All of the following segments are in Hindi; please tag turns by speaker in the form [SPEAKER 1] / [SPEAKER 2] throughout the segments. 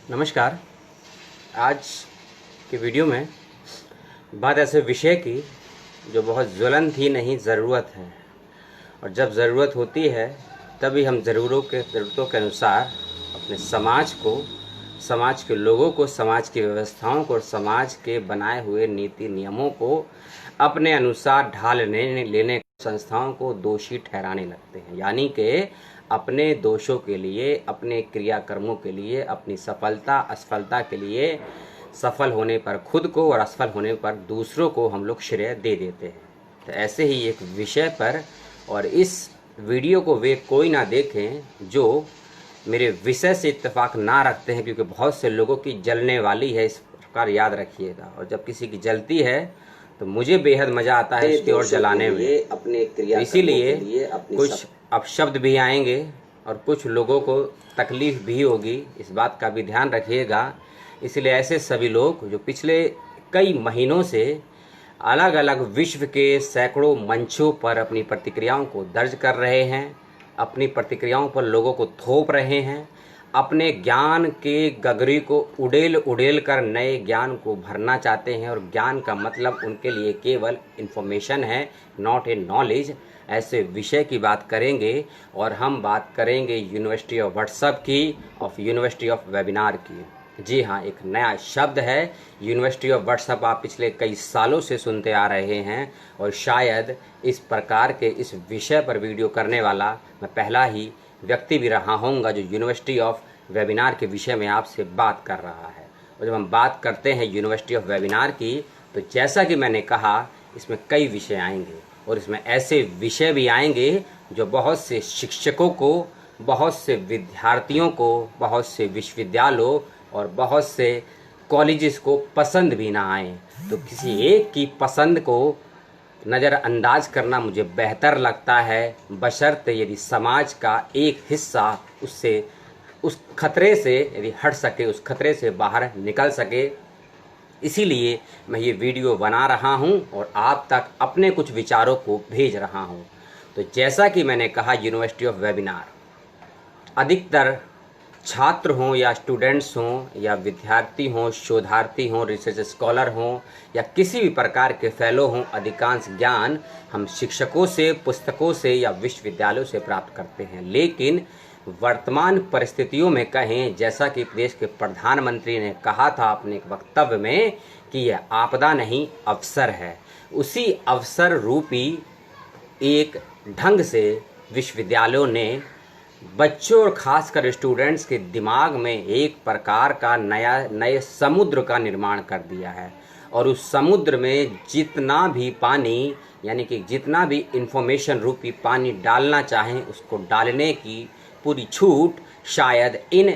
[SPEAKER 1] नमस्कार। आज के वीडियो में बात ऐसे विषय की जो बहुत ज्वलंत ही नहीं ज़रूरत है, और जब ज़रूरत होती है तभी हम ज़रूरतों के अनुसार अपने समाज को, समाज के लोगों को, समाज की व्यवस्थाओं को और समाज के बनाए हुए नीति नियमों को अपने अनुसार ढालने लेने संस्थाओं को दोषी ठहराने लगते हैं। यानी कि अपने दोषों के लिए, अपने क्रियाकर्मों के लिए, अपनी सफलता असफलता के लिए सफल होने पर खुद को और असफल होने पर दूसरों को हम लोग श्रेय दे देते हैं। तो ऐसे ही एक विषय पर, और इस वीडियो को वे कोई ना देखें जो मेरे विषय से इत्तेफाक ना रखते हैं, क्योंकि बहुत से लोगों की जलने वाली है, इस प्रकार याद रखिएगा। और जब किसी की जलती है तो मुझे बेहद मज़ा आता है इसकी ओर जलाने में। अपने क्रिया इसीलिए कुछ अपशब्द भी आएंगे और कुछ लोगों को तकलीफ़ भी होगी, इस बात का भी ध्यान रखिएगा। इसलिए ऐसे सभी लोग जो पिछले कई महीनों से अलग अलग विश्व के सैकड़ों मंचों पर अपनी प्रतिक्रियाओं को दर्ज कर रहे हैं, अपनी प्रतिक्रियाओं पर लोगों को थोप रहे हैं, अपने ज्ञान के गगरी को उड़ेल कर नए ज्ञान को भरना चाहते हैं, और ज्ञान का मतलब उनके लिए केवल इन्फॉर्मेशन है, नॉट ए नॉलेज। ऐसे विषय की बात करेंगे, और हम बात करेंगे यूनिवर्सिटी ऑफ व्हाट्सएप की, ऑफ यूनिवर्सिटी ऑफ वेबिनार की। जी हाँ, एक नया शब्द है यूनिवर्सिटी ऑफ व्हाट्सएप। आप पिछले कई सालों से सुनते आ रहे हैं, और शायद इस प्रकार के इस विषय पर वीडियो करने वाला मैं पहला ही व्यक्ति भी रहा होऊंगा जो यूनिवर्सिटी ऑफ वेबिनार के विषय में आपसे बात कर रहा है। और जब हम बात करते हैं यूनिवर्सिटी ऑफ वेबिनार की, तो जैसा कि मैंने कहा, इसमें कई विषय आएंगे, और इसमें ऐसे विषय भी आएंगे जो बहुत से शिक्षकों को, बहुत से विद्यार्थियों को, बहुत से विश्वविद्यालयों और बहुत से कॉलेजेस को पसंद भी ना आए। तो किसी एक की पसंद को नज़रअंदाज करना मुझे बेहतर लगता है, बशर्ते यदि समाज का एक हिस्सा उससे, उस खतरे से यदि हट सके, उस खतरे से बाहर निकल सके। इसीलिए मैं ये वीडियो बना रहा हूँ और आप तक अपने कुछ विचारों को भेज रहा हूँ। तो जैसा कि मैंने कहा, यूनिवर्सिटी ऑफ वेबिनार, अधिकतर छात्र हों या स्टूडेंट्स हों या विद्यार्थी हों, शोधार्थी हों, रिसर्च स्कॉलर हों या किसी भी प्रकार के फेलो हों, अधिकांश ज्ञान हम शिक्षकों से, पुस्तकों से या विश्वविद्यालयों से प्राप्त करते हैं। लेकिन वर्तमान परिस्थितियों में कहें, जैसा कि देश के प्रधानमंत्री ने कहा था अपने एक वक्तव्य में कि यह आपदा नहीं अवसर है, उसी अवसर रूपी एक ढंग से विश्वविद्यालयों ने बच्चों और ख़ासकर स्टूडेंट्स के दिमाग में एक प्रकार का नए समुद्र का निर्माण कर दिया है। और उस समुद्र में जितना भी पानी, यानी कि जितना भी इंफॉर्मेशन रूपी पानी डालना चाहें, उसको डालने की पूरी छूट शायद इन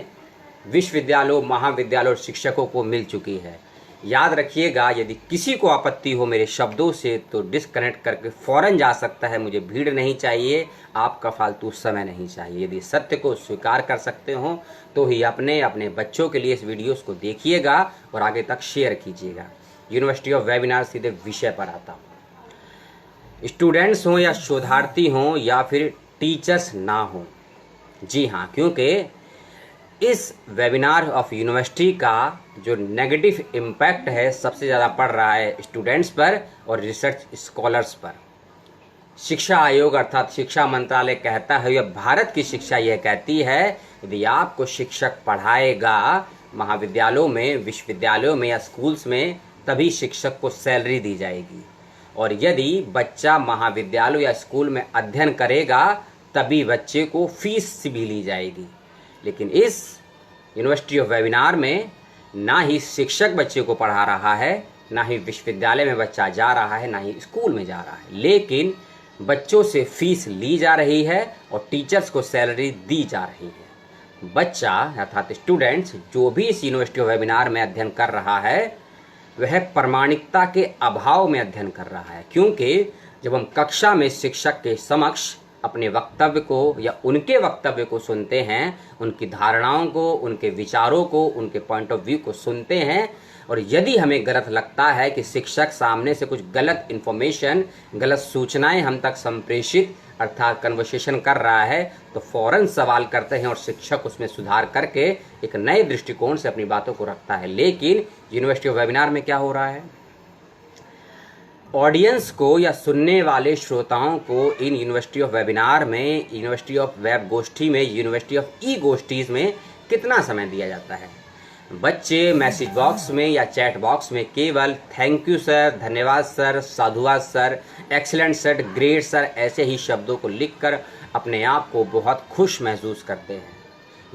[SPEAKER 1] विश्वविद्यालयों, महाविद्यालयों और शिक्षकों को मिल चुकी है। याद रखिएगा, यदि किसी को आपत्ति हो मेरे शब्दों से तो डिस्कनेक्ट करके फ़ौरन जा सकता है। मुझे भीड़ नहीं चाहिए, आपका फालतू समय नहीं चाहिए। यदि सत्य को स्वीकार कर सकते हो तो ही अपने बच्चों के लिए इस वीडियोस को देखिएगा और आगे तक शेयर कीजिएगा। यूनिवर्सिटी ऑफ वेबिनार, सीधे विषय पर आता हूँ। स्टूडेंट्स हों या शोधार्थी हों या फिर टीचर्स ना हों, जी हाँ, क्योंकि इस वेबिनार ऑफ यूनिवर्सिटी का जो नेगेटिव इम्पैक्ट है सबसे ज़्यादा पड़ रहा है स्टूडेंट्स पर और रिसर्च स्कॉलर्स पर। शिक्षा आयोग अर्थात शिक्षा मंत्रालय कहता है, या भारत की शिक्षा यह कहती है, यदि आपको शिक्षक पढ़ाएगा महाविद्यालयों में, विश्वविद्यालयों में या स्कूल्स में, तभी शिक्षक को सैलरी दी जाएगी। और यदि बच्चा महाविद्यालय या स्कूल में अध्ययन करेगा तभी बच्चे को फीस भी ली जाएगी। लेकिन इस यूनिवर्सिटी ऑफ वेबिनार में ना ही शिक्षक बच्चे को पढ़ा रहा है, ना ही विश्वविद्यालय में बच्चा जा रहा है, ना ही स्कूल में जा रहा है, लेकिन बच्चों से फीस ली जा रही है और टीचर्स को सैलरी दी जा रही है। बच्चा अर्थात स्टूडेंट्स जो भी इस यूनिवर्सिटी ऑफ वेबिनार में अध्ययन कर रहा है, वह प्रामाणिकता के अभाव में अध्ययन कर रहा है। क्योंकि जब हम कक्षा में शिक्षक के समक्ष अपने वक्तव्य को या उनके वक्तव्य को सुनते हैं, उनकी धारणाओं को, उनके विचारों को, उनके पॉइंट ऑफ व्यू को सुनते हैं, और यदि हमें गलत लगता है कि शिक्षक सामने से कुछ गलत इन्फॉर्मेशन, गलत सूचनाएं हम तक संप्रेषित अर्थात कन्वर्सेशन कर रहा है तो फ़ौरन सवाल करते हैं और शिक्षक उसमें सुधार करके एक नए दृष्टिकोण से अपनी बातों को रखता है। लेकिन यूनिवर्सिटी ऑफ वेबिनार में क्या हो रहा है, ऑडियंस को या सुनने वाले श्रोताओं को इन यूनिवर्सिटी ऑफ वेबिनार में, यूनिवर्सिटी ऑफ वेब गोष्ठी में, यूनिवर्सिटी ऑफ ई गोष्ठीज़ में कितना समय दिया जाता है। बच्चे मैसेज बॉक्स में या चैट बॉक्स में केवल थैंक यू सर, धन्यवाद सर, साधुवाद sir, excellent sir, great sir ऐसे ही शब्दों को लिखकर अपने आप को बहुत खुश महसूस करते हैं।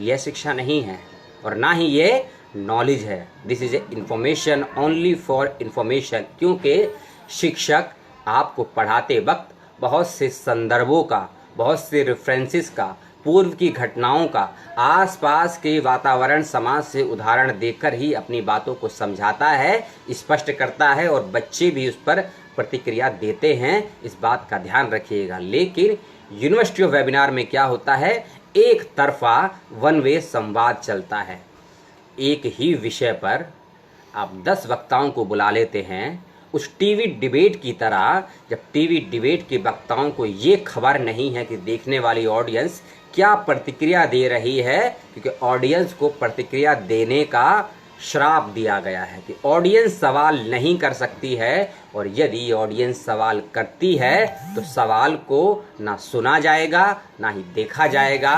[SPEAKER 1] यह शिक्षा नहीं है और ना ही ये नॉलेज है। This is a information only for information, क्योंकि शिक्षक आपको पढ़ाते वक्त बहुत से संदर्भों का, बहुत से रेफरेंसेस का, पूर्व की घटनाओं का, आसपास के वातावरण, समाज से उदाहरण देकर ही अपनी बातों को समझाता है, स्पष्ट करता है और बच्चे भी उस पर प्रतिक्रिया देते हैं। इस बात का ध्यान रखिएगा। लेकिन यूनिवर्सिटी ऑफ वेबिनार में क्या होता है, एक तरफा वन वे संवाद चलता है। एक ही विषय पर आप 10 वक्ताओं को बुला लेते हैं। उस टीवी डिबेट की तरह, जब टीवी डिबेट के वक्ताओं को ये खबर नहीं है कि देखने वाली ऑडियंस क्या प्रतिक्रिया दे रही है, क्योंकि ऑडियंस को प्रतिक्रिया देने का श्राप दिया गया है कि ऑडियंस सवाल नहीं कर सकती है, और यदि ऑडियंस सवाल करती है तो सवाल को ना सुना जाएगा ना ही देखा जाएगा।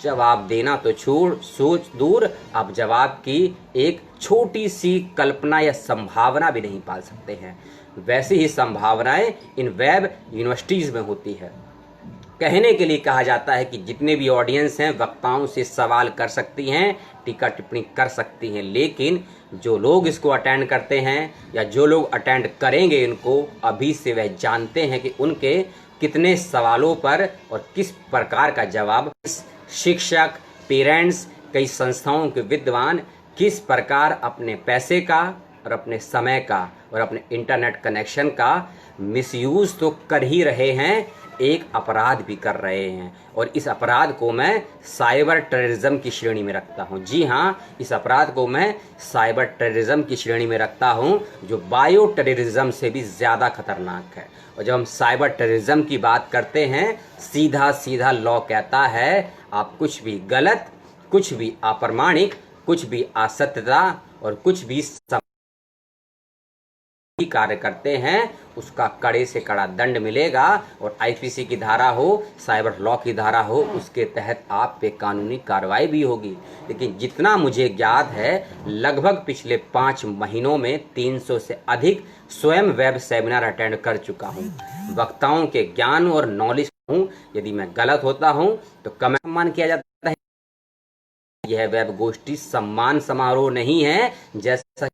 [SPEAKER 1] जवाब देना तो सोच दूर, आप जवाब की एक छोटी सी कल्पना या संभावना भी नहीं पाल सकते हैं। वैसी ही संभावनाएं इन वेब यूनिवर्सिटीज़ में होती है। कहने के लिए कहा जाता है कि जितने भी ऑडियंस हैं वक्ताओं से सवाल कर सकती हैं, टीका टिप्पणी कर सकती हैं, लेकिन जो लोग इसको अटेंड करते हैं या जो लोग अटेंड करेंगे इनको, अभी से वह जानते हैं कि उनके कितने सवालों पर और किस प्रकार का जवाब शिक्षक, पेरेंट्स, कई संस्थाओं के विद्वान किस प्रकार अपने पैसे का और अपने समय का और अपने इंटरनेट कनेक्शन का मिसयूज़ तो कर ही रहे हैं, एक अपराध भी कर रहे हैं। और इस अपराध को मैं साइबर टेररिज्म की श्रेणी में रखता हूं। जी हाँ, इस अपराध को मैं साइबर टेररिज्म की श्रेणी में रखता हूं, जो बायो टेररिज्म से भी ज़्यादा खतरनाक है। और जब हम साइबर टेररिज्म की बात करते हैं, सीधा सीधा लॉ कहता है आप कुछ भी गलत, कुछ भी अप्रामाणिक, कुछ भी असत्यता और कुछ भी कार्य करते हैं, उसका कड़े से कड़ा दंड मिलेगा। और आईपीसी की धारा हो, साइबर लॉ की धारा हो, उसके तहत आप पे कानूनी कार्रवाई भी होगी। लेकिन जितना मुझे ज्ञात है, लगभग पिछले 5 महीनों में 300 से अधिक स्वयं वेब सेमिनार अटेंड कर चुका हूँ। वक्ताओं के ज्ञान और नॉलेज हूँ। यदि मैं गलत होता हूँ तो कम सम्मान किया जाता है। यह वेब गोष्ठी सम्मान समारोह नहीं है जैसा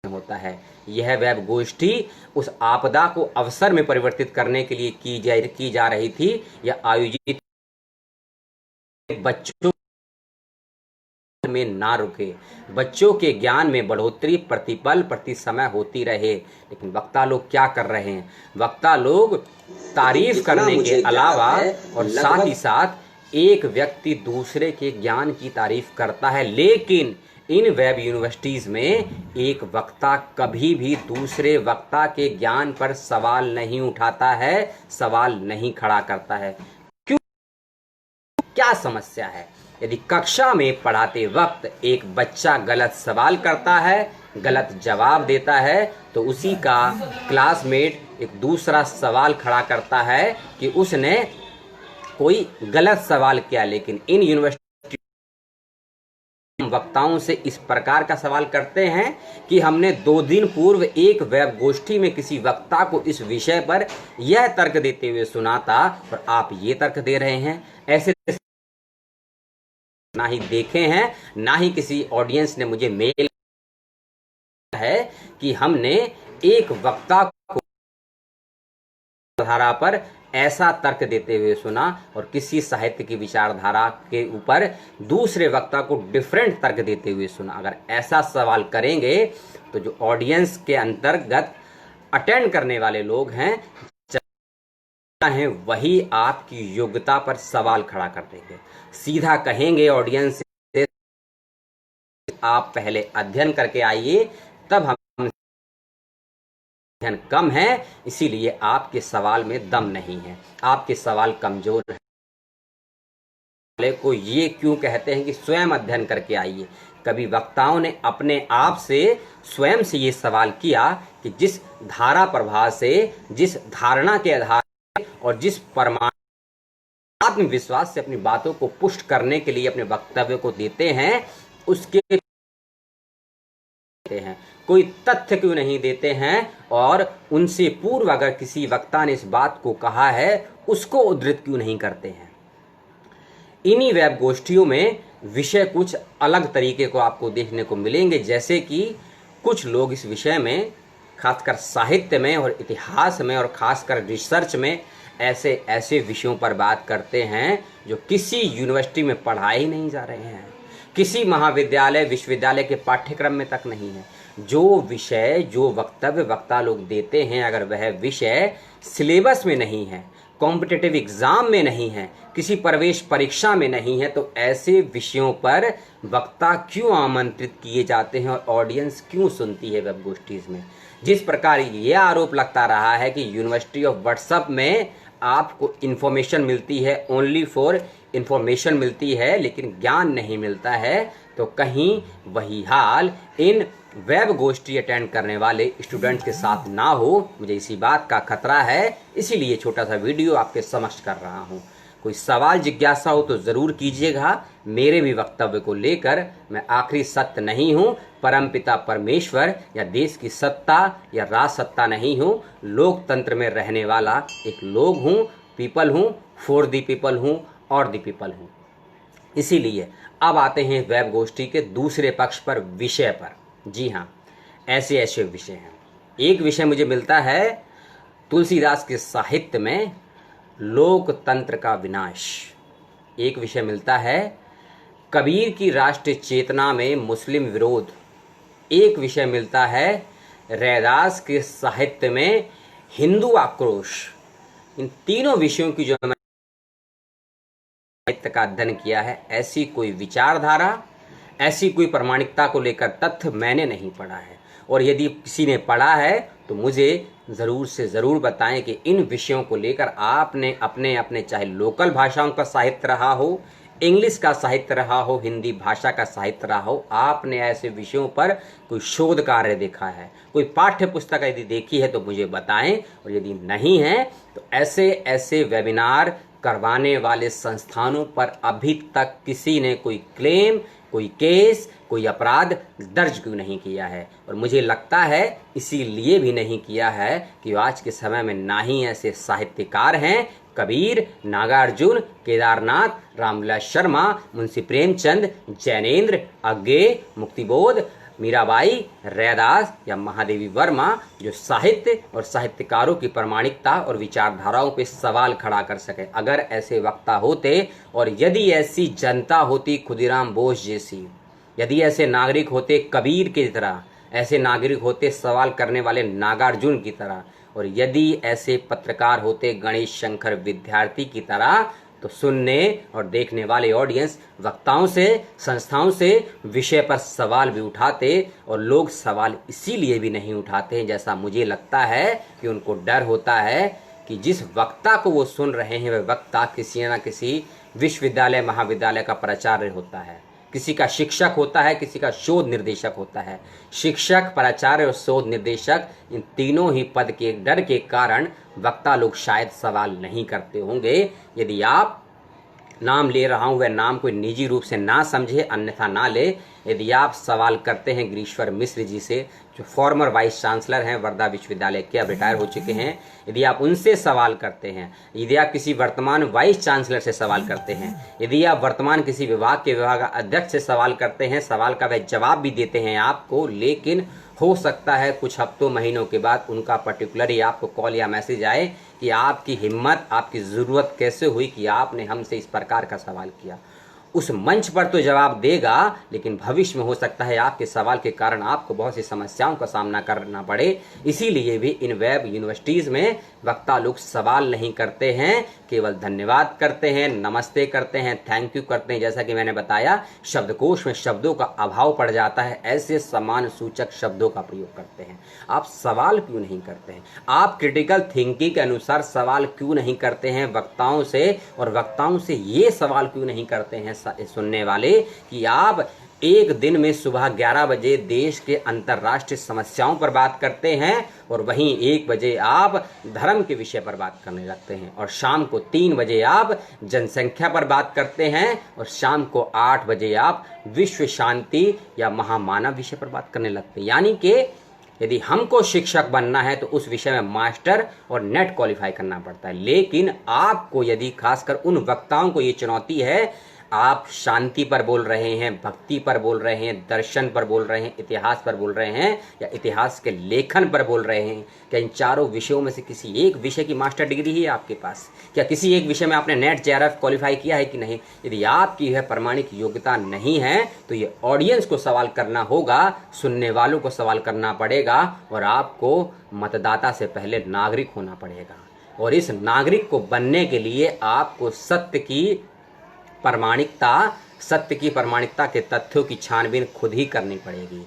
[SPEAKER 1] होता है। यह वेब गोष्ठी उस आपदा को अवसर में परिवर्तित करने के लिए की जा रही थी या आयोजित बच्चों में ना रुके, बच्चों के ज्ञान में बढ़ोतरी प्रतिपल प्रति समय होती रहे। लेकिन वक्ता लोग क्या कर रहे हैं, वक्ता लोग तारीफ करने के अलावा और साथ ही साथ एक व्यक्ति दूसरे के ज्ञान की तारीफ करता है, लेकिन इन वेब यूनिवर्सिटीज़ में एक वक्ता कभी भी दूसरे वक्ता के ज्ञान पर सवाल नहीं उठाता है, सवाल नहीं खड़ा करता है। क्यों? क्या समस्या है? यदि कक्षा में पढ़ाते वक्त एक बच्चा गलत सवाल करता है, गलत जवाब देता है, तो उसी का क्लासमेट एक दूसरा सवाल खड़ा करता है कि उसने कोई गलत सवाल किया। लेकिन इन यूनिवर्सिटी वक्ताओं से इस प्रकार का सवाल करते हैं कि हमने 2 दिन पूर्व एक वेब गोष्ठी में किसी वक्ता को इस विषय पर यह तर्क देते हुए सुना था और आप ये तर्क दे रहे हैं। ऐसे ना ही देखे हैं, ना ही किसी ऑडियंस ने मुझे मेल है कि हमने एक वक्ता को धारा पर ऐसा तर्क देते हुए सुना और किसी साहित्य की विचारधारा के ऊपर दूसरे वक्ता को डिफरेंट तर्क देते हुए सुना। अगर ऐसा सवाल करेंगे तो जो ऑडियंस के अंतर्गत अटेंड करने वाले लोग हैं वही आपकी योग्यता पर सवाल खड़ा कर देंगे। सीधा कहेंगे ऑडियंस से आप पहले अध्ययन करके आइए, तब हम अध्ययन कम है, इसीलिए आपके सवाल में दम नहीं है, आपके सवाल कमजोर है। को ये क्यों कहते हैं कि स्वयं अध्ययन करके आइए। कभी वक्ताओं ने अपने आप से स्वयं से ये सवाल किया कि जिस धारा प्रवाह से, जिस धारणा के आधार और जिस आत्मविश्वास से अपनी बातों को पुष्ट करने के लिए अपने वक्तव्य को देते हैं, उसके हैं कोई तथ्य क्यों नहीं देते हैं, और उनसे पूर्व अगर किसी वक्ता ने इस बात को कहा है उसको उद्धृत क्यों नहीं करते हैं। इन्हीं वेब गोष्ठियों में विषय कुछ अलग तरीके को आपको देखने को मिलेंगे, जैसे कि कुछ लोग इस विषय में, खासकर साहित्य में और इतिहास में और खासकर रिसर्च में ऐसे ऐसे विषयों पर बात करते हैं जो किसी यूनिवर्सिटी में पढ़ाए नहीं जा रहे हैं, किसी महाविद्यालय विश्वविद्यालय के पाठ्यक्रम में तक नहीं है। जो विषय, जो वक्तव्य वक्ता लोग देते हैं, अगर वह विषय सिलेबस में नहीं है, कॉम्पिटिटिव एग्जाम में नहीं है, किसी प्रवेश परीक्षा में नहीं है, तो ऐसे विषयों पर वक्ता क्यों आमंत्रित किए जाते हैं और ऑडियंस क्यों सुनती है वेब गोष्ठीज में। जिस प्रकार ये आरोप लगता रहा है कि यूनिवर्सिटी ऑफ व्हाट्सएप में आपको इन्फॉर्मेशन मिलती है, ओनली फॉर इन्फॉर्मेशन मिलती है, लेकिन ज्ञान नहीं मिलता है, तो कहीं वही हाल इन वेब गोष्ठी अटेंड करने वाले स्टूडेंट्स के साथ ना हो, मुझे इसी बात का खतरा है। इसीलिए छोटा सा वीडियो आपके समक्ष कर रहा हूँ। कोई सवाल जिज्ञासा हो तो ज़रूर कीजिएगा। मेरे भी वक्तव्य को लेकर मैं आखिरी सत्य नहीं हूँ, परमपिता परमेश्वर या देश की सत्ता या राज सत्ता नहीं हूँ, लोकतंत्र में रहने वाला एक लोग हूँ, पीपल हूँ, फॉर दी पीपल हूँ और दी पीपल हूँ। इसीलिए अब आते हैं वेब गोष्ठी के दूसरे पक्ष पर, विषय पर। जी हाँ, ऐसे ऐसे विषय हैं। एक विषय मुझे मिलता है तुलसीदास के साहित्य में, लोकतंत्र का विनाश। एक विषय मिलता है कबीर की राष्ट्रीय चेतना में मुस्लिम विरोध। एक विषय मिलता है रैदास के साहित्य में हिंदू आक्रोश। इन तीनों विषयों की जो मैंने साहित्य का अध्ययन किया है, ऐसी कोई विचारधारा, ऐसी कोई प्रामाणिकता को लेकर तथ्य मैंने नहीं पढ़ा है। और यदि किसी ने पढ़ा है तो मुझे ज़रूर से ज़रूर बताएं कि इन विषयों को लेकर आपने अपने अपने, चाहे लोकल भाषाओं का साहित्य रहा हो, इंग्लिश का साहित्य रहा हो, हिंदी भाषा का साहित्य रहा हो, आपने ऐसे विषयों पर कोई शोध कार्य देखा है, कोई पाठ्य पुस्तक यदि देखी है तो मुझे बताएं। और यदि नहीं है तो ऐसे ऐसे वेबिनार करवाने वाले संस्थानों पर अभी तक किसी ने कोई क्लेम, कोई केस, कोई अपराध दर्ज क्यों नहीं किया है। और मुझे लगता है इसीलिए भी नहीं किया है कि आज के समय में ना ही ऐसे साहित्यकार हैं, कबीर, नागार्जुन, केदारनाथ, रामविलास शर्मा, मुंशी प्रेमचंद, जैनेन्द्र, अज्ञे, मुक्तिबोध, मीराबाई, रैदास या महादेवी वर्मा, जो साहित्य और साहित्यकारों की प्रामाणिकता और विचारधाराओं पे सवाल खड़ा कर सके। अगर ऐसे वक्ता होते और यदि ऐसी जनता होती खुदीराम बोस जैसी, यदि ऐसे नागरिक होते कबीर की तरह, ऐसे नागरिक होते सवाल करने वाले नागार्जुन की तरह, और यदि ऐसे पत्रकार होते गणेश शंकर विद्यार्थी की तरह, तो सुनने और देखने वाले ऑडियंस वक्ताओं से, संस्थाओं से विषय पर सवाल भी उठाते। और लोग सवाल इसीलिए भी नहीं उठाते हैं, जैसा मुझे लगता है कि उनको डर होता है कि जिस वक्ता को वो सुन रहे हैं वह वक्ता किसी न किसी विश्वविद्यालय महाविद्यालय का प्राचार्य होता है, किसी का शिक्षक होता है, किसी का शोध निर्देशक होता है। शिक्षक, प्राचार्य और शोध निर्देशक, इन तीनों ही पद के डर के कारण वक्ता लोग शायद सवाल नहीं करते होंगे। यदि आप, नाम ले रहा हूं, वह नाम कोई निजी रूप से ना समझे, अन्यथा ना ले, यदि आप सवाल करते हैं गिरीश्वर मिश्र जी से, जो फॉर्मर वाइस चांसलर हैं वर्धा विश्वविद्यालय के, अब रिटायर हो चुके हैं, यदि आप उनसे सवाल करते हैं, यदि आप किसी वर्तमान वाइस चांसलर से सवाल करते हैं, यदि आप वर्तमान किसी विभाग के विभाग अध्यक्ष से सवाल करते हैं, सवाल का वह जवाब भी देते हैं आपको, लेकिन हो सकता है कुछ हफ्तों महीनों के बाद उनका पर्टिकुलरली आपको कॉल या मैसेज आए कि आपकी हिम्मत, आपकी ज़रूरत कैसे हुई कि आपने हमसे इस प्रकार का सवाल किया। उस मंच पर तो जवाब देगा, लेकिन भविष्य में हो सकता है आपके सवाल के कारण आपको बहुत सी समस्याओं का सामना करना पड़े। इसीलिए भी इन वेब यूनिवर्सिटीज़ में वक्ता लोग सवाल नहीं करते हैं, केवल धन्यवाद करते हैं, नमस्ते करते हैं, थैंक यू करते हैं। जैसा कि मैंने बताया, शब्दकोश में शब्दों का अभाव पड़ जाता है, ऐसे सम्मान सूचक शब्दों का प्रयोग करते हैं। आप सवाल क्यों नहीं करते हैं? आप क्रिटिकल थिंकिंग के अनुसार सवाल क्यों नहीं करते हैं वक्ताओं से, और वक्ताओं से ये सवाल क्यों नहीं करते हैं सुनने वाले कि आप एक दिन में सुबह 11 बजे देश के अंतर्राष्ट्रीय समस्याओं पर बात करते हैं और वहीं 1 बजे आप धर्म के विषय पर बात करने लगते हैं, और शाम को 3 बजे आप जनसंख्या पर बात करते हैं, और शाम को 8 बजे आप विश्व शांति या महामानव विषय पर बात करने लगते हैं। यानी कि यदि हमको शिक्षक बनना है तो उस विषय में मास्टर और नेट क्वालिफाई करना पड़ता है। लेकिन आपको यदि खासकर उन वक्ताओं को ये चुनौती है, आप शांति पर बोल रहे हैं, भक्ति पर बोल रहे हैं, दर्शन पर बोल रहे हैं, इतिहास पर बोल रहे हैं, या इतिहास के लेखन पर बोल रहे हैं, क्या इन चारों विषयों में से किसी एक विषय की मास्टर डिग्री है आपके पास? क्या किसी एक विषय में आपने नेट जेआरएफ क्वालिफाई किया है कि नहीं? यदि आपकी यह प्रमाणिक योग्यता नहीं है तो ये ऑडियंस को सवाल करना होगा, सुनने वालों को सवाल करना पड़ेगा, और आपको मतदाता से पहले नागरिक होना पड़ेगा। और इस नागरिक को बनने के लिए आपको सत्य की प्रमाणिकता के तथ्यों की छानबीन खुद ही करनी पड़ेगी।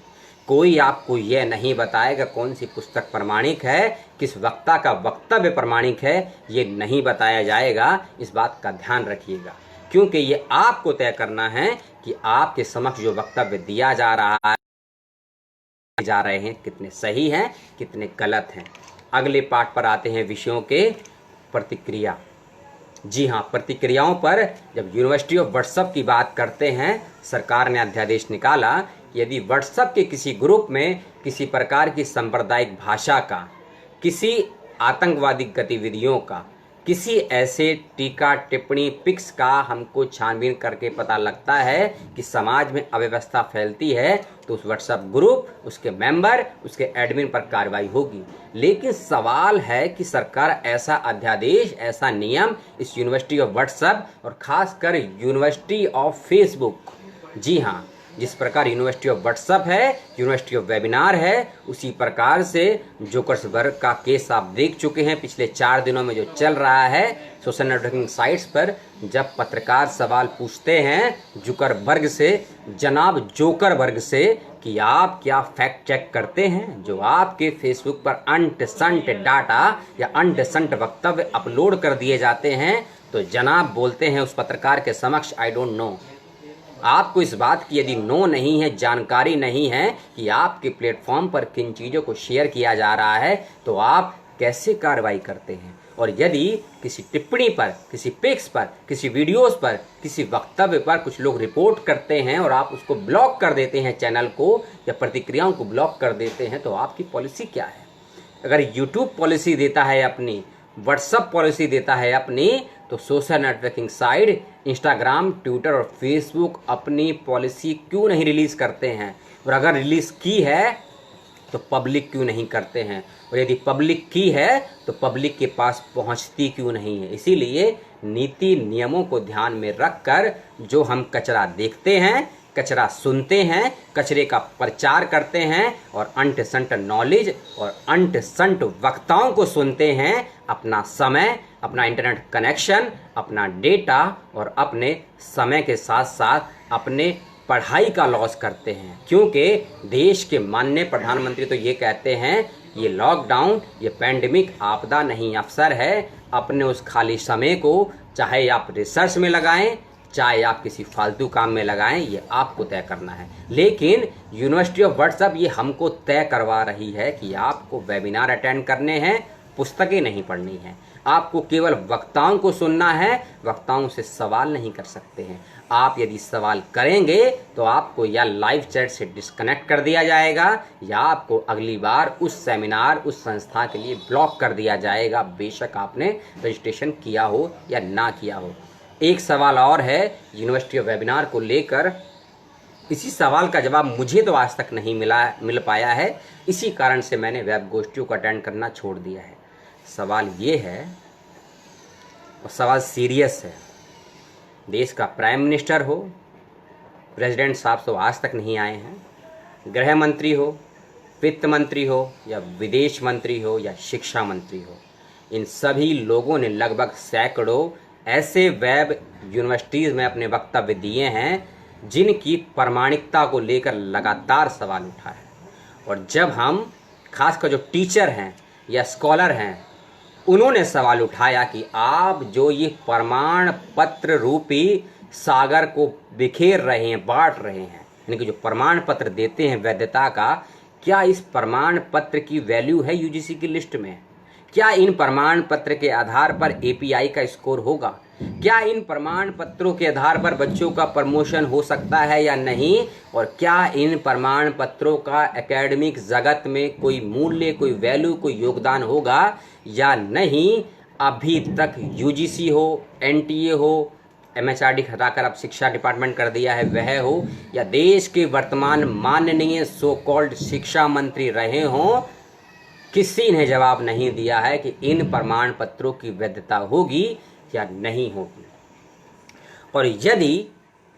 [SPEAKER 1] कोई आपको यह नहीं बताएगा कौन सी पुस्तक प्रमाणिक है, किस वक्ता का वक्तव्य प्रमाणिक है, ये नहीं बताया जाएगा। इस बात का ध्यान रखिएगा, क्योंकि ये आपको तय करना है कि आपके समक्ष जो वक्तव्य दिया जा रहे हैं कितने सही हैं, कितने गलत हैं। अगले पाठ पर आते हैं, विषयों के प्रतिक्रिया। जी हाँ, प्रतिक्रियाओं पर जब यूनिवर्सिटी ऑफ व्हाट्सएप की बात करते हैं, सरकार ने अध्यादेश निकाला कि यदि व्हाट्सएप के किसी ग्रुप में किसी प्रकार की सांप्रदायिक भाषा का, किसी आतंकवादी गतिविधियों का, किसी ऐसे टीका टिप्पणी पिक्स का हमको छानबीन करके पता लगता है कि समाज में अव्यवस्था फैलती है, तो उस व्हाट्सएप ग्रुप, उसके मेंबर, उसके एडमिन पर कार्रवाई होगी। लेकिन सवाल है कि सरकार ऐसा अध्यादेश, ऐसा नियम इस यूनिवर्सिटी ऑफ व्हाट्सएप और खासकर यूनिवर्सिटी ऑफ फेसबुक, जी हाँ, जिस प्रकार यूनिवर्सिटी ऑफ व्हाट्सएप है, यूनिवर्सिटी ऑफ वेबिनार है, उसी प्रकार से जोकर्सबर्ग का केस आप देख चुके हैं पिछले 4 दिनों में जो चल रहा है सोशल नेटवर्किंग साइट्स पर। जब पत्रकार सवाल पूछते हैं जुकरबर्ग से, जनाब जोकरबर्ग से, कि आप क्या फैक्ट चेक करते हैं? जो आपके फेसबुक पर अंट संट डाटा या अंट संट वक्तव्य अपलोड कर दिए जाते हैं, तो जनाब बोलते हैं उस पत्रकार के समक्ष, आई डोंट नो। आपको इस बात की यदि नो नहीं है, जानकारी नहीं है कि आपके प्लेटफॉर्म पर किन चीज़ों को शेयर किया जा रहा है, तो आप कैसे कार्रवाई करते हैं? और यदि किसी टिप्पणी पर, किसी पिक्स पर, किसी वीडियोस पर, किसी वक्तव्य पर कुछ लोग रिपोर्ट करते हैं और आप उसको ब्लॉक कर देते हैं, चैनल को या प्रतिक्रियाओं को ब्लॉक कर देते हैं, तो आपकी पॉलिसी क्या है? अगर यूट्यूब पॉलिसी देता है अपनी, व्हाट्सएप पॉलिसी देता है अपनी, तो social networking site Instagram, Twitter और फेसबुक अपनी पॉलिसी क्यों नहीं रिलीज़ करते हैं? और अगर रिलीज़ की है तो पब्लिक क्यों नहीं करते हैं? और यदि पब्लिक की है तो पब्लिक के पास पहुंचती क्यों नहीं है? इसीलिए नीति नियमों को ध्यान में रखकर जो हम कचरा देखते हैं, कचरा सुनते हैं, कचरे का प्रचार करते हैं और अंट संट नॉलेज और अंट संट वक्ताओं को सुनते हैं, अपना समय, अपना इंटरनेट कनेक्शन, अपना डेटा और अपने समय के साथ साथ अपने पढ़ाई का लॉस करते हैं। क्योंकि देश के माननीय प्रधानमंत्री तो ये कहते हैं, ये लॉकडाउन, ये पैंडेमिक आपदा नहीं अवसर है। अपने उस खाली समय को चाहे आप रिसर्च में लगाएं, चाहे आप किसी फालतू काम में लगाएं, ये आपको तय करना है। लेकिन यूनिवर्सिटी ऑफ व्हाट्सएप ये हमको तय करवा रही है कि आपको वेबिनार अटेंड करने हैं, पुस्तकें नहीं पढ़नी है। आपको केवल वक्ताओं को सुनना है, वक्ताओं से सवाल नहीं कर सकते हैं। आप यदि सवाल करेंगे तो आपको या लाइव चैट से डिस्कनेक्ट कर दिया जाएगा या आपको अगली बार उस सेमिनार, उस संस्था के लिए ब्लॉक कर दिया जाएगा, बेशक आपने रजिस्ट्रेशन किया हो या ना किया हो। एक सवाल और है यूनिवर्सिटी ऑफ वेबिनार को लेकर। इसी सवाल का जवाब मुझे तो आज तक नहीं मिल पाया है। इसी कारण से मैंने वेब गोष्ठियों को अटेंड करना छोड़ दिया है। सवाल ये है, और सवाल सीरियस है, देश का प्राइम मिनिस्टर हो, प्रेसिडेंट साहब तो आज तक नहीं आए हैं, गृह मंत्री हो, वित्त मंत्री हो या विदेश मंत्री हो या शिक्षा मंत्री हो, इन सभी लोगों ने लगभग सैकड़ों ऐसे वेब यूनिवर्सिटीज़ में अपने वक्तव्य दिए हैं जिनकी प्रामाणिकता को लेकर लगातार सवाल उठा है। और जब हम खासकर जो टीचर हैं या स्कॉलर हैं, उन्होंने सवाल उठाया कि आप जो ये प्रमाण पत्र रूपी सागर को बिखेर रहे हैं, बांट रहे हैं, यानी कि जो प्रमाण पत्र देते हैं वैधता का, क्या इस प्रमाण पत्र की वैल्यू है यूजीसी की लिस्ट में? क्या इन प्रमाण पत्र के आधार पर एपीआई का स्कोर होगा? क्या इन प्रमाण पत्रों के आधार पर बच्चों का प्रमोशन हो सकता है या नहीं? और क्या इन प्रमाण पत्रों का एकेडमिक जगत में कोई मूल्य, कोई वैल्यू, कोई योगदान होगा या नहीं? अभी तक यूजीसी हो, एनटीए हो, एमएचआरडी हटाकर अब शिक्षा डिपार्टमेंट कर दिया है, वह हो, या देश के वर्तमान माननीय सो कॉल्ड शिक्षा मंत्री रहे हों, किसी ने जवाब नहीं दिया है कि इन प्रमाण पत्रों की वैधता होगी या नहीं होगी। और यदि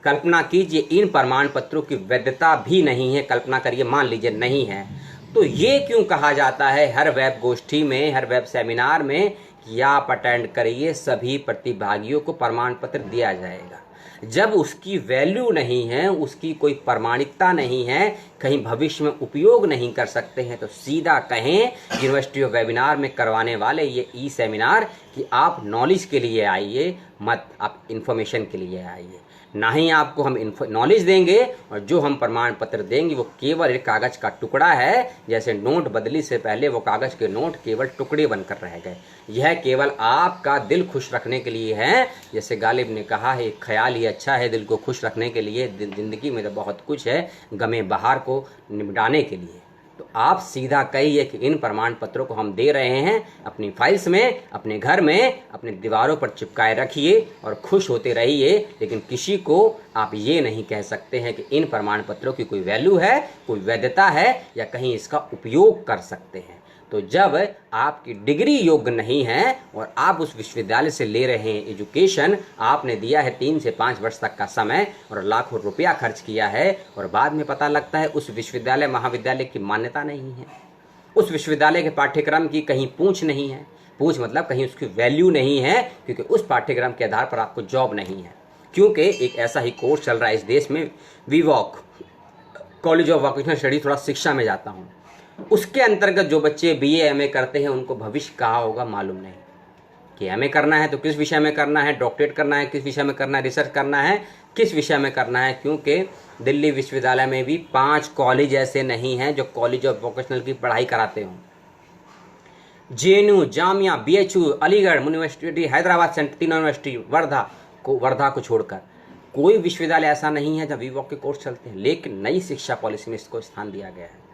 [SPEAKER 1] कल्पना कीजिए इन प्रमाण पत्रों की वैधता भी नहीं है, कल्पना करिए मान लीजिए नहीं है, तो ये क्यों कहा जाता है हर वेब गोष्ठी में, हर वेब सेमिनार में कि आप अटेंड करिए, सभी प्रतिभागियों को प्रमाण पत्र दिया जाएगा? जब उसकी वैल्यू नहीं है, उसकी कोई प्रामाणिकता नहीं है, कहीं भविष्य में उपयोग नहीं कर सकते हैं, तो सीधा कहें यूनिवर्सिटी ऑफ वेबिनार में करवाने वाले ये ई सेमिनार कि आप नॉलेज के लिए आइए, मत आप इन्फॉर्मेशन के लिए आइए। ना ही आपको हम नॉलेज देंगे और जो हम प्रमाण पत्र देंगे वो केवल एक कागज का टुकड़ा है, जैसे नोट बदली से पहले वो कागज के नोट केवल टुकड़े बनकर रह गए। यह केवल आपका दिल खुश रखने के लिए है, जैसे गालिब ने कहा है, एक ख्याल ही अच्छा है दिल को खुश रखने के लिए, जिंदगी में तो बहुत कुछ है गमे बहार को निपटाने के लिए। तो आप सीधा कहिए कि इन प्रमाण पत्रों को हम दे रहे हैं, अपनी फाइल्स में, अपने घर में, अपने दीवारों पर चिपकाए रखिए और खुश होते रहिए। लेकिन किसी को आप ये नहीं कह सकते हैं कि इन प्रमाण पत्रों की कोई वैल्यू है, कोई वैधता है या कहीं इसका उपयोग कर सकते हैं। तो जब आपकी डिग्री योग्य नहीं है और आप उस विश्वविद्यालय से ले रहे हैं एजुकेशन, आपने दिया है 3 से 5 वर्ष तक का समय और लाखों रुपया खर्च किया है, और बाद में पता लगता है उस विश्वविद्यालय महाविद्यालय की मान्यता नहीं है, उस विश्वविद्यालय के पाठ्यक्रम की कहीं पूछ नहीं है, पूछ मतलब कहीं उसकी वैल्यू नहीं है, क्योंकि उस पाठ्यक्रम के आधार पर आपको जॉब नहीं है। क्योंकि एक ऐसा ही कोर्स चल रहा है इस देश में, वीवॉक, कॉलेज ऑफ वोकेशनल स्टडी, थोड़ा शिक्षा में जाता हूँ, उसके अंतर्गत जो बच्चे बीए एमए करते हैं उनको भविष्य कहाँ होगा मालूम नहीं कि एमए करना है तो किस विषय में करना है, डॉक्टरेट करना है किस विषय में करना है, रिसर्च करना है किस विषय में करना है। क्योंकि दिल्ली विश्वविद्यालय में भी 5 कॉलेज ऐसे नहीं हैं जो कॉलेज ऑफ वोकेशनल की पढ़ाई कराते हों। JNU, Jamia, BHU, Aligarh university, Hyderabad central, तीनों यूनिवर्सिटी, वर्धा को छोड़कर कोई विश्वविद्यालय ऐसा नहीं है जहाँ वीवॉक के कोर्स चलते हैं। लेकिन नई शिक्षा पॉलिसी में इसको स्थान दिया गया है।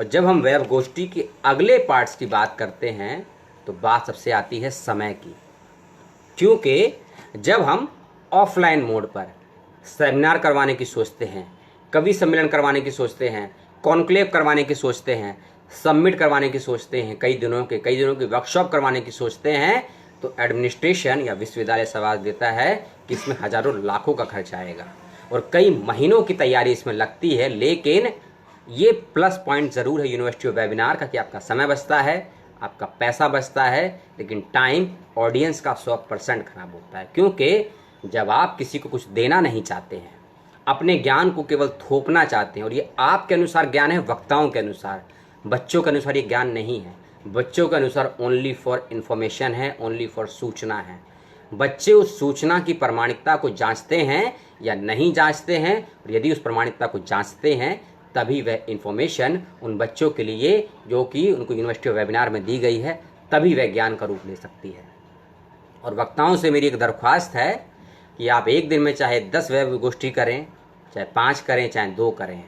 [SPEAKER 1] और जब हम वेब गोष्ठी के अगले पार्ट्स की बात करते हैं तो बात सबसे आती है समय की। क्योंकि जब हम ऑफलाइन मोड पर सेमिनार करवाने की सोचते हैं, कवि सम्मेलन करवाने की सोचते हैं, कॉन्क्लेव करवाने की सोचते हैं, सबमिट करवाने की सोचते हैं, कई दिनों की वर्कशॉप करवाने की सोचते हैं, तो एडमिनिस्ट्रेशन या विश्वविद्यालय सवाल देता है कि इसमें हजारों लाखों का खर्च आएगा और कई महीनों की तैयारी इसमें लगती है। लेकिन ये प्लस पॉइंट ज़रूर है यूनिवर्सिटी ऑफ वेबिनार का कि आपका समय बचता है, आपका पैसा बचता है, लेकिन टाइम ऑडियंस का 100% खराब होता है। क्योंकि जब आप किसी को कुछ देना नहीं चाहते हैं, अपने ज्ञान को केवल थोपना चाहते हैं, और ये आपके अनुसार ज्ञान है, वक्ताओं के अनुसार, बच्चों के अनुसार ये ज्ञान नहीं है। बच्चों के अनुसार ओनली फॉर इन्फॉर्मेशन है, ओनली फॉर सूचना है। बच्चे उस सूचना की प्रामाणिकता को जांचते हैं या नहीं जांचते हैं, और यदि उस प्रामाणिकता को जांचते हैं तभी वह इन्फॉर्मेशन उन बच्चों के लिए जो कि उनको यूनिवर्सिटी ऑफ वेबिनार में दी गई है, तभी वह ज्ञान का रूप ले सकती है। और वक्ताओं से मेरी एक दरख्वास्त है कि आप एक दिन में चाहे 10 वेब गोष्ठी करें, चाहे 5 करें, चाहे 2 करें,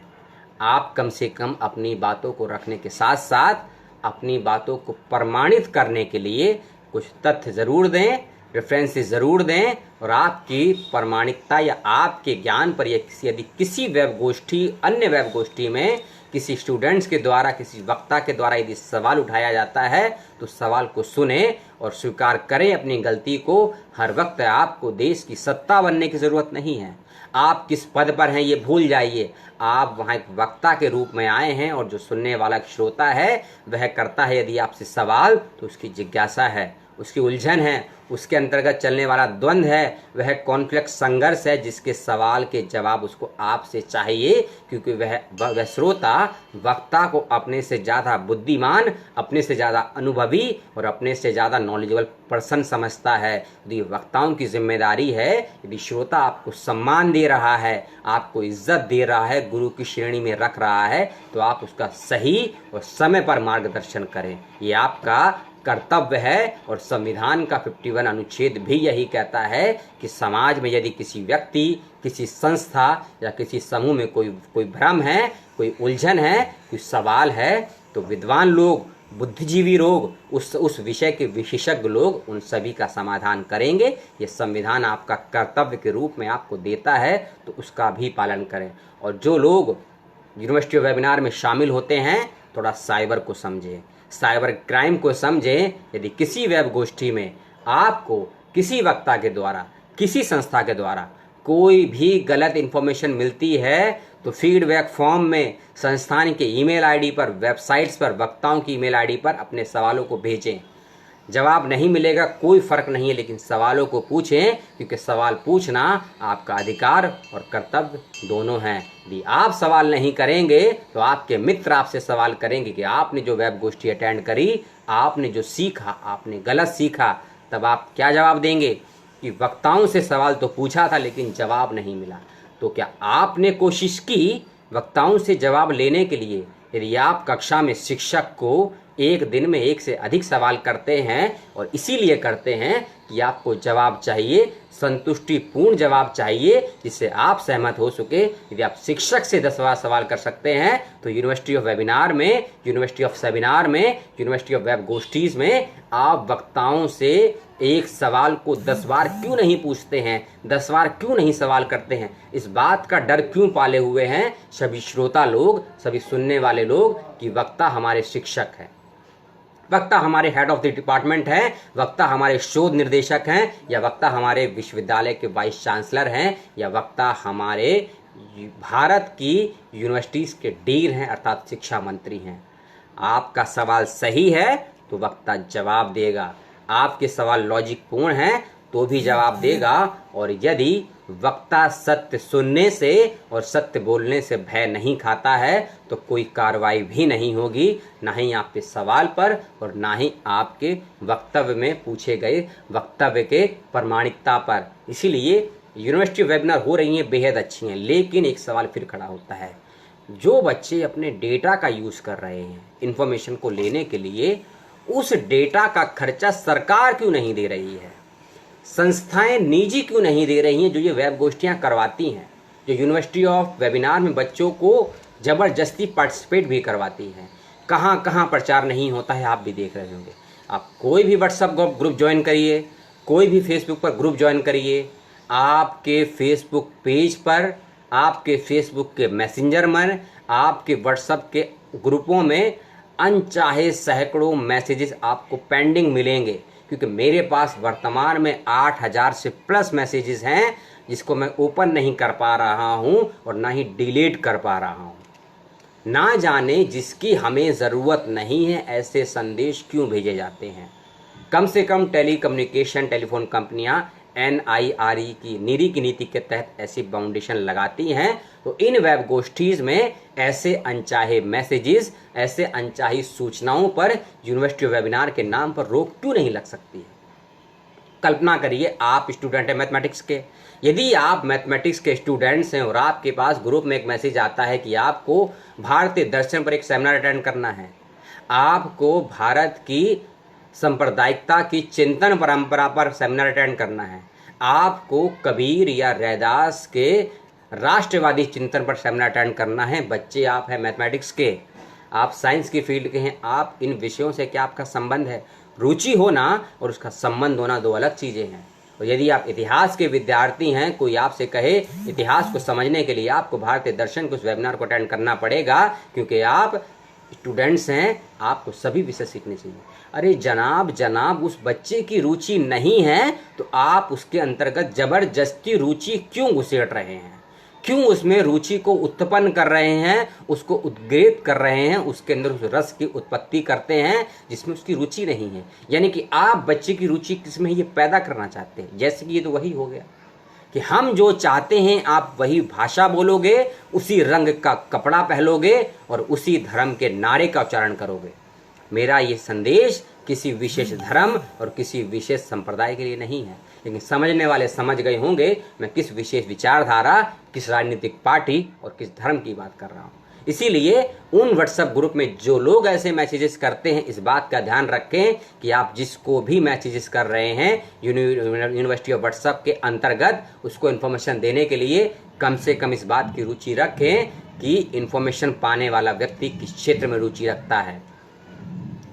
[SPEAKER 1] आप कम से कम अपनी बातों को रखने के साथ साथ अपनी बातों को प्रमाणित करने के लिए कुछ तथ्य ज़रूर दें, रेफरेंसेस ज़रूर दें, और आपकी प्रामाणिकता या आपके ज्ञान पर यदि किसी वेब गोष्ठी, अन्य वेब गोष्ठी में किसी स्टूडेंट्स के द्वारा, किसी वक्ता के द्वारा यदि सवाल उठाया जाता है तो सवाल को सुने और स्वीकार करें अपनी गलती को। हर वक्त आपको देश की सत्ता बनने की ज़रूरत नहीं है। आप किस पद पर हैं ये भूल जाइए। आप वहाँ एक वक्ता के रूप में आए हैं और जो सुनने वाला श्रोता है वह करता है यदि आपसे सवाल तो उसकी जिज्ञासा है, उसकी उलझन है, उसके अंतर्गत चलने वाला द्वंद्व है, वह कॉन्फ्लिक्ट संघर्ष है जिसके सवाल के जवाब उसको आपसे चाहिए, क्योंकि वह श्रोता वक्ता को अपने से ज़्यादा बुद्धिमान, अपने से ज़्यादा अनुभवी और अपने से ज़्यादा नॉलेजेबल पर्सन समझता है। यदि वक्ताओं की जिम्मेदारी है, यदि श्रोता आपको सम्मान दे रहा है, आपको इज्जत दे रहा है, गुरु की श्रेणी में रख रहा है, तो आप उसका सही और समय पर मार्गदर्शन करें। ये आपका कर्तव्य है। और संविधान का 51 अनुच्छेद भी यही कहता है कि समाज में यदि किसी व्यक्ति, किसी संस्था या किसी समूह में कोई भ्रम है, कोई उलझन है, कोई सवाल है, तो विद्वान लोग, बुद्धिजीवी लोग, उस विषय के विशेषज्ञ लोग उन सभी का समाधान करेंगे। ये संविधान आपका कर्तव्य के रूप में आपको देता है, तो उसका भी पालन करें। और जो लोग यूनिवर्सिटी वेबिनार में शामिल होते हैं, थोड़ा साइबर को समझें, साइबर क्राइम को समझें। यदि किसी वेब गोष्ठी में आपको किसी वक्ता के द्वारा, किसी संस्था के द्वारा कोई भी गलत इन्फॉर्मेशन मिलती है तो फीडबैक फॉर्म में संस्थान के ईमेल आईडी पर, वेबसाइट्स पर, वक्ताओं की ईमेल आईडी पर अपने सवालों को भेजें। जवाब नहीं मिलेगा कोई फ़र्क नहीं है, लेकिन सवालों को पूछें, क्योंकि सवाल पूछना आपका अधिकार और कर्तव्य दोनों हैं। यदि आप सवाल नहीं करेंगे तो आपके मित्र आपसे सवाल करेंगे कि आपने जो वेब गोष्ठी अटेंड करी, आपने जो सीखा, आपने गलत सीखा, तब आप क्या जवाब देंगे कि वक्ताओं से सवाल तो पूछा था लेकिन जवाब नहीं मिला। तो क्या आपने कोशिश की वक्ताओं से जवाब लेने के लिए? यदि आप कक्षा में शिक्षक को एक दिन में 1 से अधिक सवाल करते हैं और इसीलिए करते हैं कि आपको जवाब चाहिए, संतुष्टिपूर्ण जवाब चाहिए जिससे आप सहमत हो सके। यदि आप शिक्षक से 10 सवाल कर सकते हैं तो यूनिवर्सिटी ऑफ वेबिनार में, यूनिवर्सिटी ऑफ सेमिनार में, यूनिवर्सिटी ऑफ वेब गोष्ठीज़ में आप वक्ताओं से एक सवाल को 10 बार क्यों नहीं पूछते हैं, 10 बार क्यों नहीं सवाल करते हैं? इस बात का डर क्यों पाले हुए हैं सभी श्रोता लोग, सभी सुनने वाले लोग कि वक्ता हमारे शिक्षक हैं, वक्ता हमारे हेड ऑफ द डिपार्टमेंट हैं, वक्ता हमारे शोध निर्देशक हैं, या वक्ता हमारे विश्वविद्यालय के वाइस चांसलर हैं, या वक्ता हमारे भारत की यूनिवर्सिटीज़ के डीन हैं अर्थात शिक्षा मंत्री हैं। आपका सवाल सही है तो वक्ता जवाब देगा, आपके सवाल लॉजिकपूर्ण हैं तो भी जवाब देगा। और यदि वक्ता सत्य सुनने से और सत्य बोलने से भय नहीं खाता है तो कोई कार्रवाई भी नहीं होगी, ना ही आपके सवाल पर और ना ही आपके वक्तव्य में पूछे गए वक्तव्य के प्रामाणिकता पर। इसीलिए यूनिवर्सिटी वेबिनार हो रही हैं, बेहद अच्छी हैं, लेकिन एक सवाल फिर खड़ा होता है, जो बच्चे अपने डेटा का यूज़ कर रहे हैं इन्फॉर्मेशन को लेने के लिए, उस डेटा का खर्चा सरकार क्यों नहीं दे रही है? संस्थाएं निजी क्यों नहीं दे रही हैं जो ये वेब गोष्ठियाँ करवाती हैं, जो यूनिवर्सिटी ऑफ वेबिनार में बच्चों को ज़बरदस्ती पार्टिसिपेट भी करवाती हैं? कहाँ कहाँ प्रचार नहीं होता है, आप भी देख रहे होंगे। आप कोई भी व्हाट्सएप ग्रुप ज्वाइन करिए, कोई भी फेसबुक पर ग्रुप ज्वाइन करिए, आपके फेसबुक पेज पर, आपके फेसबुक के मैसेंजर में, आपके व्हाट्सएप के ग्रुपों में अनचाहे सैकड़ों मैसेजेस आपको पेंडिंग मिलेंगे, क्योंकि मेरे पास वर्तमान में 8000 से प्लस मैसेजेस हैं जिसको मैं ओपन नहीं कर पा रहा हूं और ना ही डिलीट कर पा रहा हूं। ना जाने जिसकी हमें ज़रूरत नहीं है ऐसे संदेश क्यों भेजे जाते हैं। कम से कम टेलीकम्युनिकेशन टेलीफोन कंपनियां NIRE की नीरी की नीति के तहत ऐसी बाउंडेशन लगाती हैं, तो इन वेब गोष्ठीज़ में ऐसे अनचाहे मैसेजेस, ऐसे अनचाही सूचनाओं पर यूनिवर्सिटी वेबिनार के नाम पर रोक क्यों नहीं लग सकती है? कल्पना करिए आप स्टूडेंट हैं मैथमेटिक्स के, यदि आप मैथमेटिक्स के स्टूडेंट्स हैं और आपके पास ग्रुप में एक मैसेज आता है कि आपको भारतीय दर्शन पर एक सेमिनार अटेंड करना है, आपको भारत की सांप्रदायिकता की चिंतन परंपरा पर सेमिनार अटेंड करना है, आपको कबीर या रैदास के राष्ट्रवादी चिंतन पर सेमिनार अटेंड करना है। बच्चे आप हैं मैथमेटिक्स के, आप साइंस की फील्ड के हैं, आप इन विषयों से क्या आपका संबंध है? रुचि होना और उसका संबंध होना दो अलग चीज़ें हैं। और यदि आप इतिहास के विद्यार्थी हैं, कोई आपसे कहे इतिहास को समझने के लिए आपको भारतीय दर्शन के उस वेबिनार को अटेंड करना पड़ेगा, क्योंकि आप स्टूडेंट्स हैं, आपको सभी विषय सीखने चाहिए। अरे जनाब उस बच्चे की रुचि नहीं है तो आप उसके अंतर्गत जबरदस्ती रुचि क्यों घुसेड़ रहे हैं, क्यों उसमें रुचि को उत्पन्न कर रहे हैं, उसको उद्ग्रेत कर रहे हैं, उसके अंदर उस रस की उत्पत्ति करते हैं जिसमें उसकी रुचि नहीं है। यानी कि आप बच्चे की रुचि किसमें ये पैदा करना चाहते हैं। जैसे कि ये तो वही हो गया कि हम जो चाहते हैं आप वही भाषा बोलोगे, उसी रंग का कपड़ा पहनोगे और उसी धर्म के नारे का उच्चारण करोगे। मेरा ये संदेश किसी विशेष धर्म और किसी विशेष संप्रदाय के लिए नहीं है, लेकिन समझने वाले समझ गए होंगे मैं किस विशेष विचारधारा, किस राजनीतिक पार्टी और किस धर्म की बात कर रहा हूँ। इसीलिए उन व्हाट्सएप ग्रुप में जो लोग ऐसे मैसेजेस करते हैं, इस बात का ध्यान रखें कि आप जिसको भी मैसेजेस कर रहे हैं यूनिवर्सिटी ऑफ व्हाट्सएप के अंतर्गत, उसको इन्फॉर्मेशन देने के लिए कम से कम इस बात की रुचि रखें कि इन्फॉर्मेशन पाने वाला व्यक्ति किस क्षेत्र में रुचि रखता है।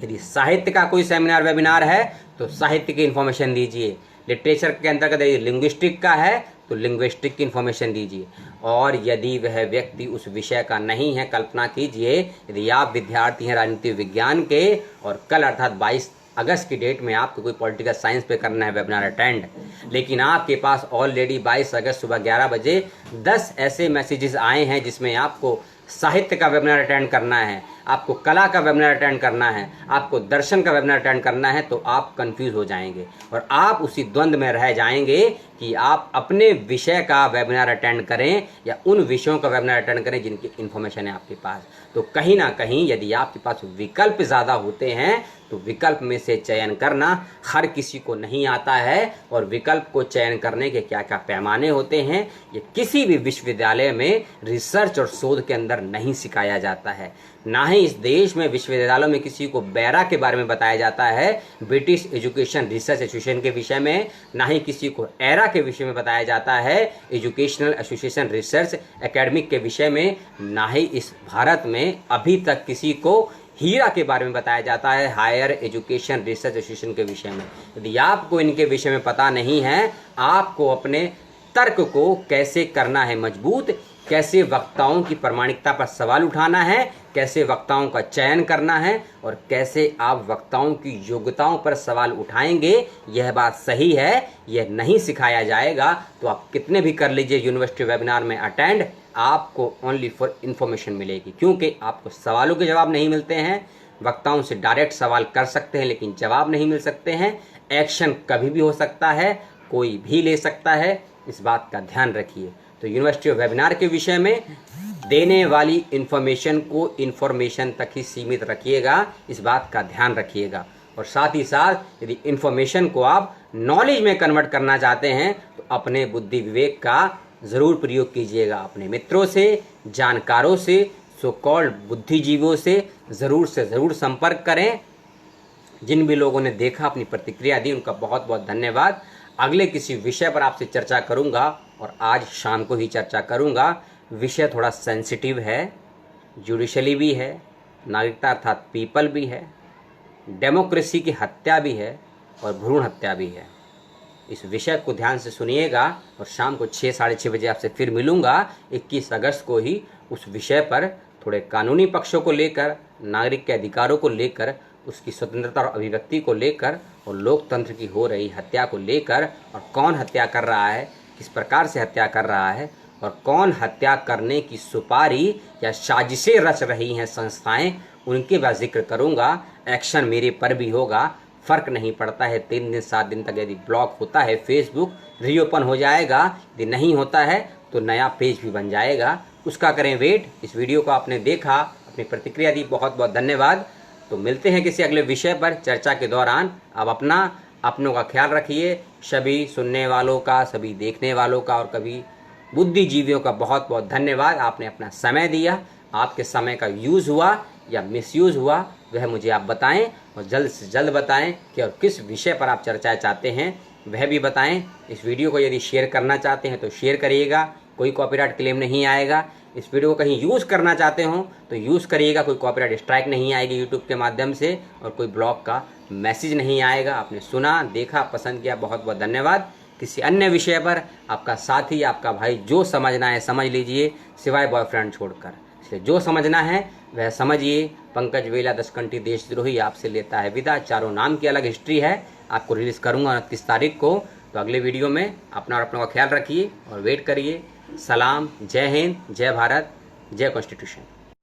[SPEAKER 1] यदि साहित्य का कोई सेमिनार वेबिनार है तो साहित्य की इन्फॉर्मेशन दीजिए, लिटरेचर के अंतर्गत यदि लिंग्विस्टिक का है तो लिंग्विस्टिक की इन्फॉर्मेशन दीजिए। और यदि वह व्यक्ति उस विषय का नहीं है, कल्पना कीजिए यदि आप विद्यार्थी हैं राजनीति विज्ञान के और कल अर्थात 22 अगस्त की डेट में आपको कोई पॉलिटिकल साइंस पे करना है वेबिनार अटेंड, लेकिन आपके पास ऑलरेडी 22 अगस्त सुबह 11 बजे 10 ऐसे मैसेजेस आए हैं जिसमें आपको साहित्य का वेबिनार अटेंड करना है, आपको कला का वेबिनार अटेंड करना है, आपको दर्शन का वेबिनार अटेंड करना है, तो आप कंफ्यूज हो जाएंगे और आप उसी द्वंद्व में रह जाएंगे कि आप अपने विषय का वेबिनार अटेंड करें या उन विषयों का वेबिनार अटेंड करें जिनकी इन्फॉर्मेशन है आपके पास। तो कहीं ना कहीं यदि आपके पास विकल्प ज़्यादा होते हैं तो विकल्प में से चयन करना हर किसी को नहीं आता है, और विकल्प को चयन करने के क्या क्या पैमाने होते हैं ये किसी भी विश्वविद्यालय में रिसर्च और शोध के अंदर नहीं सिखाया जाता है। ना ही इस देश में विश्वविद्यालयों में किसी को बेरा के बारे में बताया जाता है, ब्रिटिश एजुकेशन रिसर्च एसोसिएशन के विषय में, ना ही किसी को एरा के विषय में बताया जाता है, एजुकेशनल एसोसिएशन रिसर्च एकेडमिक के विषय में, ना ही इस भारत में अभी तक किसी को हीरा के बारे में बताया जाता है, हायर एजुकेशन रिसर्च एसोसिएशन के विषय में। यदि आपको इनके विषय में पता नहीं है, आपको अपने तर्क को कैसे करना है मजबूत, कैसे वक्ताओं की प्रामाणिकता पर सवाल उठाना है, कैसे वक्ताओं का चयन करना है और कैसे आप वक्ताओं की योग्यताओं पर सवाल उठाएंगे, यह बात सही है, यह नहीं सिखाया जाएगा तो आप कितने भी कर लीजिए यूनिवर्सिटी वेबिनार में अटेंड, आपको ओनली फॉर इन्फॉर्मेशन मिलेगी, क्योंकि आपको सवालों के जवाब नहीं मिलते हैं। वक्ताओं से डायरेक्ट सवाल कर सकते हैं लेकिन जवाब नहीं मिल सकते हैं। एक्शन कभी भी हो सकता है, कोई भी ले सकता है, इस बात का ध्यान रखिए। तो यूनिवर्सिटी ऑफ वेबिनार के विषय में देने वाली इन्फॉर्मेशन को इन्फॉर्मेशन तक ही सीमित रखिएगा, इस बात का ध्यान रखिएगा। और साथ ही साथ यदि इन्फॉर्मेशन को आप नॉलेज में कन्वर्ट करना चाहते हैं तो अपने बुद्धि विवेक का ज़रूर प्रयोग कीजिएगा। अपने मित्रों से, जानकारों से, सो कॉल्ड बुद्धिजीवियों से ज़रूर संपर्क करें। जिन भी लोगों ने देखा, अपनी प्रतिक्रिया दी, उनका बहुत बहुत धन्यवाद। अगले किसी विषय पर आपसे चर्चा करूंगा और आज शाम को ही चर्चा करूंगा। विषय थोड़ा सेंसिटिव है, जुडिशली भी है, नागरिकता अर्थात पीपल भी है, डेमोक्रेसी की हत्या भी है और भ्रूण हत्या भी है। इस विषय को ध्यान से सुनिएगा और शाम को 6 साढ़े 6 बजे आपसे फिर मिलूंगा। 21 अगस्त को ही उस विषय पर थोड़े कानूनी पक्षों को लेकर, नागरिक के अधिकारों को लेकर, उसकी स्वतंत्रता और अभिव्यक्ति को लेकर और लोकतंत्र की हो रही हत्या को लेकर, और कौन हत्या कर रहा है, किस प्रकार से हत्या कर रहा है और कौन हत्या करने की सुपारी या साजिशें रच रही हैं संस्थाएं, उनके बाद जिक्र करूंगा। एक्शन मेरे पर भी होगा, फ़र्क नहीं पड़ता है 3 दिन 7 दिन तक यदि ब्लॉक होता है फेसबुक रीओपन हो जाएगा, यदि नहीं होता है तो नया पेज भी बन जाएगा, उसका करें वेट। इस वीडियो को आपने देखा, अपनी प्रतिक्रिया दी, बहुत बहुत धन्यवाद। तो मिलते हैं किसी अगले विषय पर चर्चा के दौरान। अब अपनों का ख्याल रखिए। सभी सुनने वालों का, सभी देखने वालों का और कभी बुद्धिजीवियों का बहुत बहुत धन्यवाद। आपने अपना समय दिया, आपके समय का यूज़ हुआ या मिसयूज़ हुआ वह मुझे आप बताएं और जल्द से जल्द बताएं कि और किस विषय पर आप चर्चा चाहते हैं वह भी बताएं। इस वीडियो को यदि शेयर करना चाहते हैं तो शेयर करिएगा, कोई कॉपीराइट क्लेम नहीं आएगा। इस वीडियो को कहीं यूज़ करना चाहते हो तो यूज़ करिएगा, कोई कॉपीराइट स्ट्राइक नहीं आएगी यूट्यूब के माध्यम से और कोई ब्लॉग का मैसेज नहीं आएगा। आपने सुना, देखा, पसंद किया, बहुत बहुत धन्यवाद। किसी अन्य विषय पर आपका साथी, आपका भाई जो समझना है समझ लीजिए, सिवाय बॉयफ्रेंड छोड़कर। इसलिए जो समझना है वह समझिए। पंकज वेला दशकंठी देशद्रोही आपसे लेता है विदा। चारों नाम की अलग हिस्ट्री है, आपको रिलीज़ करूँगा 29 तारीख को। तो अगले वीडियो में अपना और अपनों का ख्याल रखिए और वेट करिए। सलाम, जय हिंद, जय भारत, जय कॉन्स्टिट्यूशन।